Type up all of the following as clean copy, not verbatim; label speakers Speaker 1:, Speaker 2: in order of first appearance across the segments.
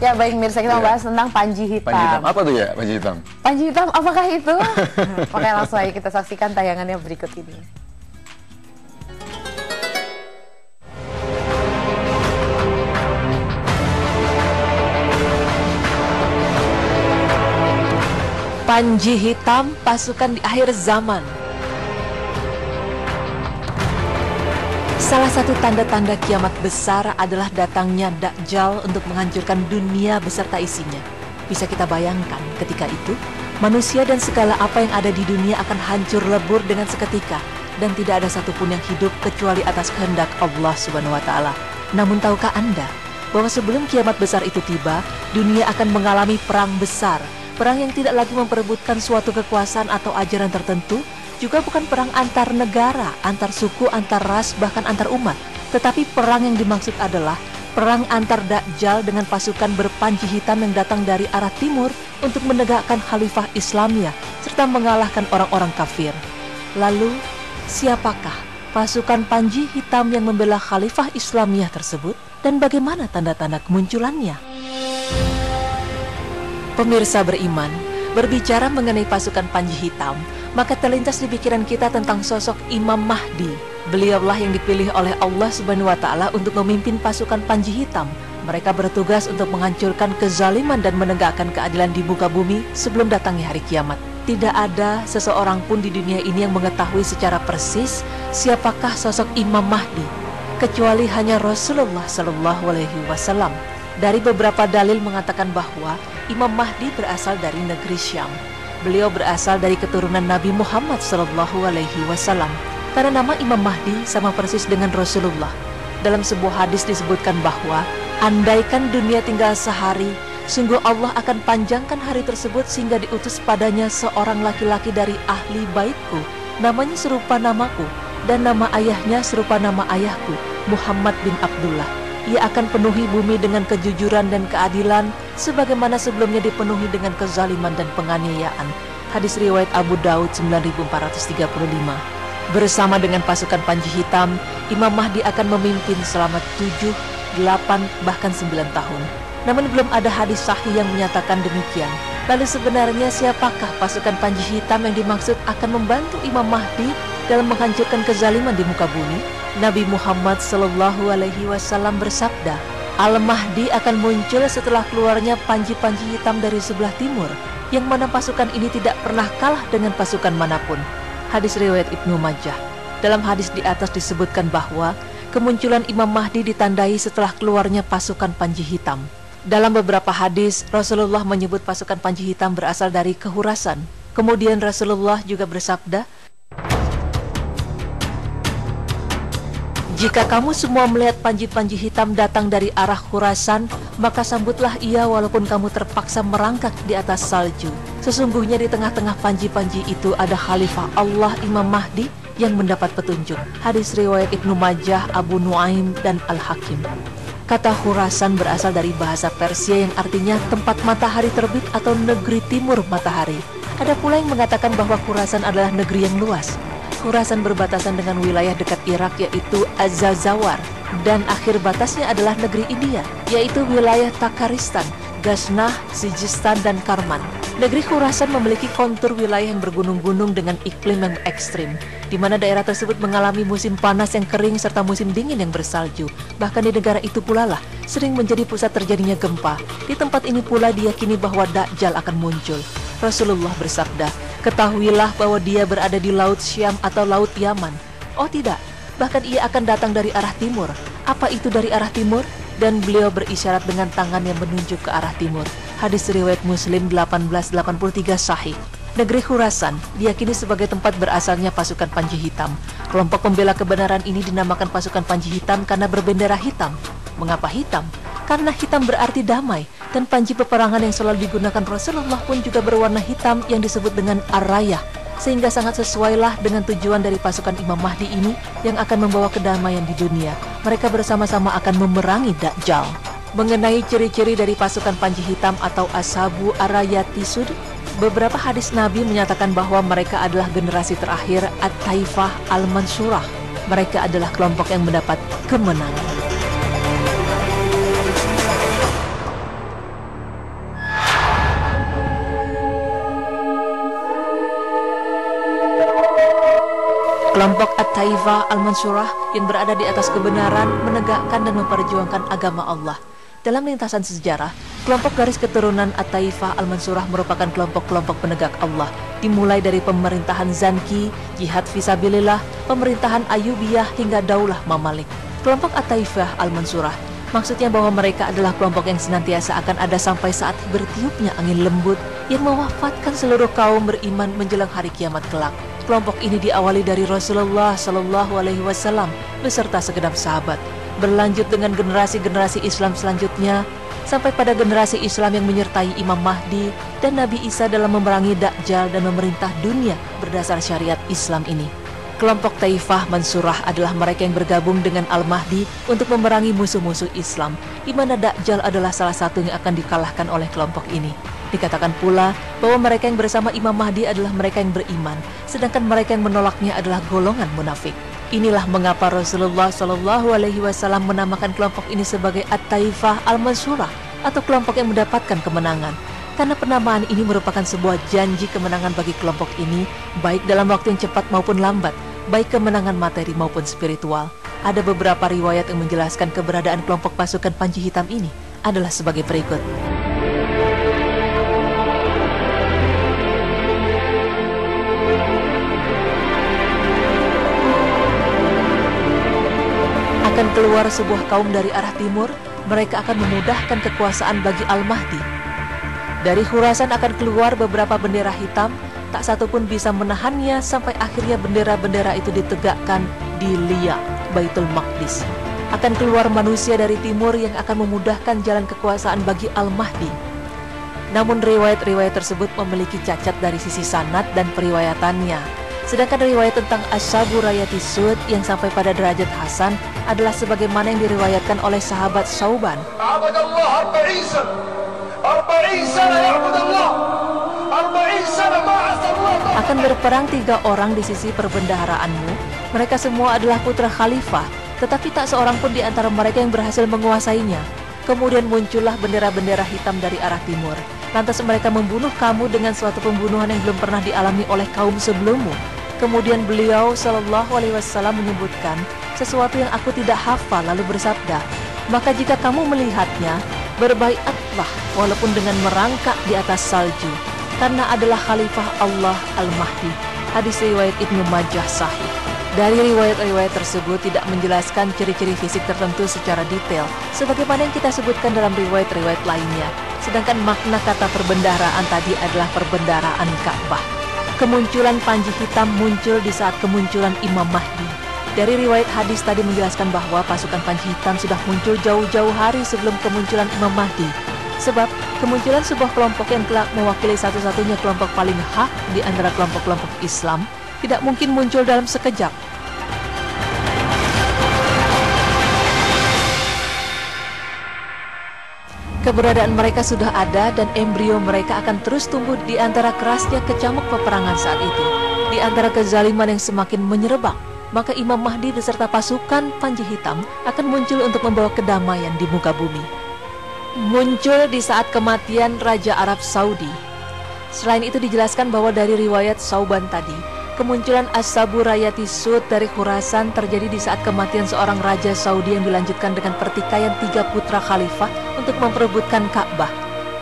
Speaker 1: Ya baik mirsa, kita membahas tentang panji hitam.
Speaker 2: Panji hitam, apa tuh ya panji hitam?
Speaker 1: Panji hitam, apakah itu? Makanya langsung aja kita saksikan tayangannya berikut ini.
Speaker 3: Panji hitam pasukan di akhir zaman. Salah satu tanda-tanda kiamat besar adalah datangnya Dajjal untuk menghancurkan dunia beserta isinya. Bisa kita bayangkan ketika itu, manusia dan segala apa yang ada di dunia akan hancur lebur dengan seketika, dan tidak ada satupun yang hidup kecuali atas kehendak Allah Subhanahu wa Ta'ala. Namun tahukah Anda bahwa sebelum kiamat besar itu tiba, dunia akan mengalami perang besar, perang yang tidak lagi memperebutkan suatu kekuasaan atau ajaran tertentu, juga bukan perang antar negara, antar suku, antar ras, bahkan antar umat. Tetapi perang yang dimaksud adalah perang antar Dajjal dengan pasukan berpanji hitam yang datang dari arah timur untuk menegakkan khalifah Islamiyah serta mengalahkan orang-orang kafir. Lalu, siapakah pasukan panji hitam yang membela khalifah Islamiyah tersebut dan bagaimana tanda-tanda kemunculannya? Pemirsa beriman, berbicara mengenai pasukan panji hitam, maka terlintas di pikiran kita tentang sosok Imam Mahdi. Beliaulah yang dipilih oleh Allah Subhanahu wa Ta'ala untuk memimpin pasukan panji hitam. Mereka bertugas untuk menghancurkan kezaliman dan menegakkan keadilan di muka bumi sebelum datangnya hari kiamat. Tidak ada seseorang pun di dunia ini yang mengetahui secara persis siapakah sosok Imam Mahdi, kecuali hanya Rasulullah Shallallahu Alaihi Wasallam. Dari beberapa dalil mengatakan bahwa Imam Mahdi berasal dari negeri Syam. Beliau berasal dari keturunan Nabi Muhammad Sallallahu Alaihi Wasallam. Karena nama Imam Mahdi sama persis dengan Rasulullah. Dalam sebuah hadis disebutkan bahwa andaikan dunia tinggal sehari, sungguh Allah akan panjangkan hari tersebut sehingga diutus padanya seorang laki-laki dari ahli baitku, namanya serupa namaku, dan nama ayahnya serupa nama ayahku, Muhammad bin Abdullah. Ia akan penuhi bumi dengan kejujuran dan keadilan sebagaimana sebelumnya dipenuhi dengan kezaliman dan penganiayaan. Hadis riwayat Abu Daud 9435. Bersama dengan pasukan panji hitam, Imam Mahdi akan memimpin selama 7, 8, bahkan 9 tahun. Namun belum ada hadis sahih yang menyatakan demikian. Lalu sebenarnya siapakah pasukan panji hitam yang dimaksud akan membantu Imam Mahdi dalam menghancurkan kezaliman di muka bumi? Nabi Muhammad Sallallahu Alaihi Wasallam bersabda, Al-Mahdi akan muncul setelah keluarnya panji-panji hitam dari sebelah timur, yang mana pasukan ini tidak pernah kalah dengan pasukan manapun. Hadis riwayat Ibnu Majah. Dalam hadis di atas disebutkan bahwa kemunculan Imam Mahdi ditandai setelah keluarnya pasukan panji hitam. Dalam beberapa hadis, Rasulullah menyebut pasukan panji hitam berasal dari Khurasan. Kemudian Rasulullah juga bersabda, jika kamu semua melihat panji-panji hitam datang dari arah Khurasan, maka sambutlah ia walaupun kamu terpaksa merangkak di atas salju. Sesungguhnya di tengah-tengah panji-panji itu ada Khalifah Allah Imam Mahdi yang mendapat petunjuk. Hadis riwayat Ibnu Majah, Abu Nuaim, dan Al-Hakim. Kata Khurasan berasal dari bahasa Persia yang artinya tempat matahari terbit atau negeri timur matahari. Ada pula yang mengatakan bahwa Khurasan adalah negeri yang luas. Khurasan berbatasan dengan wilayah dekat Irak yaitu Az-Zazawar, dan akhir batasnya adalah negeri India yaitu wilayah Takharistan, Ghaznah, Sijistan, dan Karman. Negeri Khurasan memiliki kontur wilayah yang bergunung-gunung dengan iklim yang ekstrim, di mana daerah tersebut mengalami musim panas yang kering serta musim dingin yang bersalju. Bahkan di negara itu pula lah sering menjadi pusat terjadinya gempa. Di tempat ini pula diyakini bahwa Dajjal akan muncul. Rasulullah bersabda, ketahuilah bahwa dia berada di Laut Syam atau Laut Yaman. Oh tidak, bahkan ia akan datang dari arah timur. Apa itu dari arah timur? Dan beliau berisyarat dengan tangan yang menunjuk ke arah timur. Hadis riwayat Muslim 1883 sahih. Negeri Khurasan diyakini sebagai tempat berasalnya pasukan panji hitam. Kelompok pembela kebenaran ini dinamakan pasukan panji hitam karena berbendera hitam. Mengapa hitam? Karena hitam berarti damai, dan panji peperangan yang selalu digunakan Rasulullah pun juga berwarna hitam yang disebut dengan ar-rayah, sehingga sangat sesuailah dengan tujuan dari pasukan Imam Mahdi ini yang akan membawa kedamaian di dunia. Mereka bersama-sama akan memerangi Dajjal. Mengenai ciri-ciri dari pasukan panji hitam atau Ashabu Ar-Rayatisud, beberapa hadis Nabi menyatakan bahwa mereka adalah generasi terakhir At-Taifah Al-Mansurah. Mereka adalah kelompok yang mendapat kemenangan. Kelompok At-Taifah Al-Mansurah yang berada di atas kebenaran, menegakkan dan memperjuangkan agama Allah. Dalam lintasan sejarah, kelompok garis keturunan At-Taifah Al-Mansurah merupakan kelompok-kelompok penegak Allah, dimulai dari pemerintahan Zanki, jihad fisabilillah, pemerintahan Ayubiyah hingga Daulah Mamalik. Kelompok At-Taifah Al-Mansurah maksudnya bahwa mereka adalah kelompok yang senantiasa akan ada sampai saat bertiupnya angin lembut yang mewafatkan seluruh kaum beriman menjelang hari kiamat kelak. Kelompok ini diawali dari Rasulullah Shallallahu Alaihi Wasallam beserta segenap sahabat, berlanjut dengan generasi-generasi Islam selanjutnya sampai pada generasi Islam yang menyertai Imam Mahdi dan Nabi Isa dalam memerangi Dajjal dan memerintah dunia berdasar syariat Islam ini. Kelompok Taifah Mansurah adalah mereka yang bergabung dengan Al-Mahdi untuk memerangi musuh-musuh Islam, di mana Dajjal adalah salah satu yang akan dikalahkan oleh kelompok ini. Dikatakan pula bahwa mereka yang bersama Imam Mahdi adalah mereka yang beriman, sedangkan mereka yang menolaknya adalah golongan munafik. Inilah mengapa Rasulullah Shallallahu Alaihi Wasallam menamakan kelompok ini sebagai At-Taifah Al-Mansurah atau kelompok yang mendapatkan kemenangan. Karena penamaan ini merupakan sebuah janji kemenangan bagi kelompok ini, baik dalam waktu yang cepat maupun lambat, baik kemenangan materi maupun spiritual. Ada beberapa riwayat yang menjelaskan keberadaan kelompok pasukan Panji Hitam ini adalah sebagai berikut. Akan keluar sebuah kaum dari arah timur, mereka akan memudahkan kekuasaan bagi Al-Mahdi. Dari Khurasan akan keluar beberapa bendera hitam, tak satu pun bisa menahannya sampai akhirnya bendera-bendera itu ditegakkan di Lia, Baitul Maqdis. Akan keluar manusia dari timur yang akan memudahkan jalan kekuasaan bagi Al-Mahdi. Namun riwayat-riwayat tersebut memiliki cacat dari sisi sanad dan periwayatannya. Sedangkan riwayat tentang Ashabu Rayati Sud yang sampai pada derajat Hasan adalah sebagaimana yang diriwayatkan oleh sahabat Sauban. Akan berperang 3 orang di sisi perbendaharaanmu. Mereka semua adalah putra khalifah, tetapi tak seorang pun di antara mereka yang berhasil menguasainya. Kemudian muncullah bendera-bendera hitam dari arah timur. Lantas mereka membunuh kamu dengan suatu pembunuhan yang belum pernah dialami oleh kaum sebelummu. Kemudian beliau Shallallahu Alaihi Wasallam menyebutkan sesuatu yang aku tidak hafal, lalu bersabda, maka jika kamu melihatnya, berbaiatlah walaupun dengan merangkak di atas salju, karena adalah khalifah Allah Al-Mahdi. Hadis riwayat Ibnu Majah sahih. Dari riwayat-riwayat tersebut tidak menjelaskan ciri-ciri fisik tertentu secara detail, sebagaimana yang kita sebutkan dalam riwayat-riwayat lainnya. Sedangkan makna kata perbendaharaan tadi adalah perbendaharaan Ka'bah. Kemunculan Panji Hitam muncul di saat kemunculan Imam Mahdi. Dari riwayat hadis tadi menjelaskan bahwa pasukan Panji Hitam sudah muncul jauh-jauh hari sebelum kemunculan Imam Mahdi. Sebab kemunculan sebuah kelompok yang kelak mewakili satu-satunya kelompok paling hak di antara kelompok-kelompok Islam tidak mungkin muncul dalam sekejap. Keberadaan mereka sudah ada dan embrio mereka akan terus tumbuh di antara kerasnya kecamuk peperangan saat itu. Di antara kezaliman yang semakin menyerebak, maka Imam Mahdi beserta pasukan Panji Hitam akan muncul untuk membawa kedamaian di muka bumi. Muncul di saat kematian Raja Arab Saudi. Selain itu dijelaskan bahwa dari riwayat Sauban tadi, kemunculan Ashabu Rayati Sud dari Khurasan terjadi di saat kematian seorang Raja Saudi yang dilanjutkan dengan pertikaian 3 putra khalifah untuk memperebutkan Ka'bah.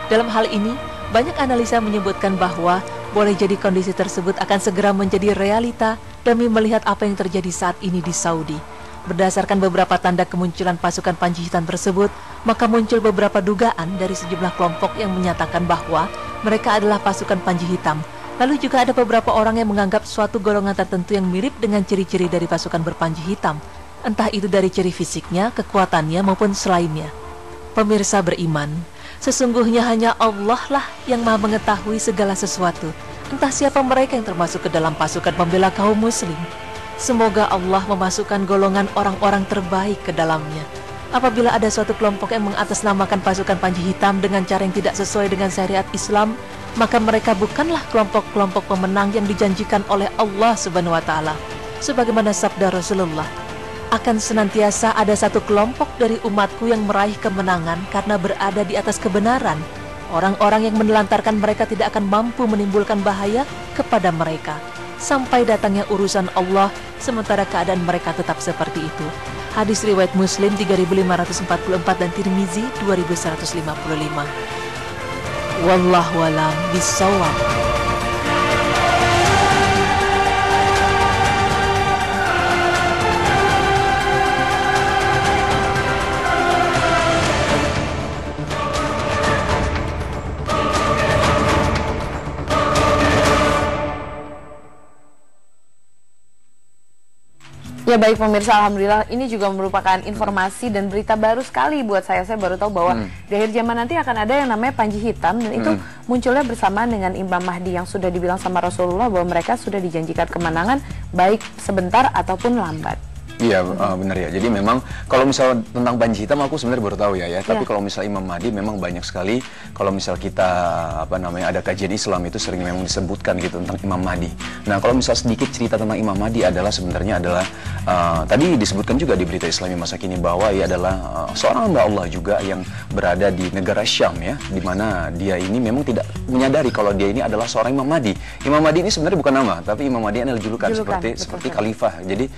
Speaker 3: Dalam hal ini, banyak analisa menyebutkan bahwa boleh jadi kondisi tersebut akan segera menjadi realita demi melihat apa yang terjadi saat ini di Saudi. Berdasarkan beberapa tanda kemunculan pasukan Panji Hitam tersebut, maka muncul beberapa dugaan dari sejumlah kelompok yang menyatakan bahwa mereka adalah pasukan Panji Hitam. Lalu juga ada beberapa orang yang menganggap suatu golongan tertentu yang mirip dengan ciri-ciri dari pasukan berpanji hitam. Entah itu dari ciri fisiknya, kekuatannya, maupun selainnya. Pemirsa beriman, sesungguhnya hanya Allah lah yang Maha mengetahui segala sesuatu. Entah siapa mereka yang termasuk ke dalam pasukan pembela kaum muslim. Semoga Allah memasukkan golongan orang-orang terbaik ke dalamnya. Apabila ada suatu kelompok yang mengatasnamakan pasukan Panji Hitam dengan cara yang tidak sesuai dengan syariat Islam, maka mereka bukanlah kelompok-kelompok pemenang yang dijanjikan oleh Allah Subhanahu wa Ta'ala. Sebagaimana sabda Rasulullah, akan senantiasa ada satu kelompok dari umatku yang meraih kemenangan karena berada di atas kebenaran. Orang-orang yang menelantarkan mereka tidak akan mampu menimbulkan bahaya kepada mereka. sampai datangnya urusan Allah, sementara keadaan mereka tetap seperti itu. Hadis riwayat Muslim 3544 dan Tirmizi 2155. Wallahu a'lam bishawab.
Speaker 1: Ya baik pemirsa, alhamdulillah ini juga merupakan informasi dan berita baru sekali buat saya. Saya baru tahu bahwa di akhir zaman nanti akan ada yang namanya panji hitam, dan itu munculnya bersamaan dengan Imam Mahdi yang sudah dibilang sama Rasulullah bahwa mereka sudah dijanjikan kemenangan baik sebentar ataupun lambat.
Speaker 2: Iya, benar ya. Jadi memang kalau misal tentang panji hitam aku sebenarnya baru tahu ya. Tapi kalau misal Imam Mahdi memang banyak sekali. Kalau misal kita ada kajian Islam itu sering memang disebutkan gitu tentang Imam Mahdi. Nah, kalau misal sedikit cerita tentang Imam Mahdi sebenarnya adalah tadi disebutkan juga di berita Islami masa kini bahwa ia adalah seorang hamba Allah juga yang berada di negara Syam ya, di mana dia ini memang tidak menyadari kalau dia ini adalah seorang Imam Mahdi. Imam Mahdi ini sebenarnya bukan nama, tapi Imam Mahdi adalah julukan seperti khalifah. Jadi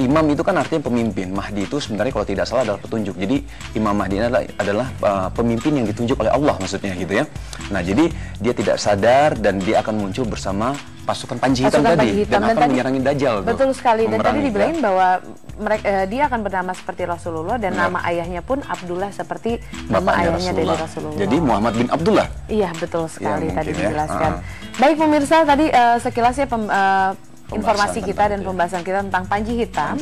Speaker 2: imam itu kan artinya pemimpin. Mahdi itu sebenarnya kalau tidak salah adalah petunjuk. Jadi Imam Mahdi adalah pemimpin yang ditunjuk oleh Allah maksudnya gitu ya. Nah, jadi dia tidak sadar dan dia akan muncul bersama pasukan panji hitam tadi dan akan menyerangi Dajjal.
Speaker 1: Betul sekali. Dan tadi dibilangin bahwa dia akan bernama seperti Rasulullah dan nama ayahnya pun Abdullah seperti nama ayahnya dari Rasulullah.
Speaker 2: Jadi Muhammad bin Abdullah.
Speaker 1: Iya, betul sekali tadi dijelaskan. Baik pemirsa, tadi sekilas ya informasi kita dan pembahasan kita tentang panji hitam.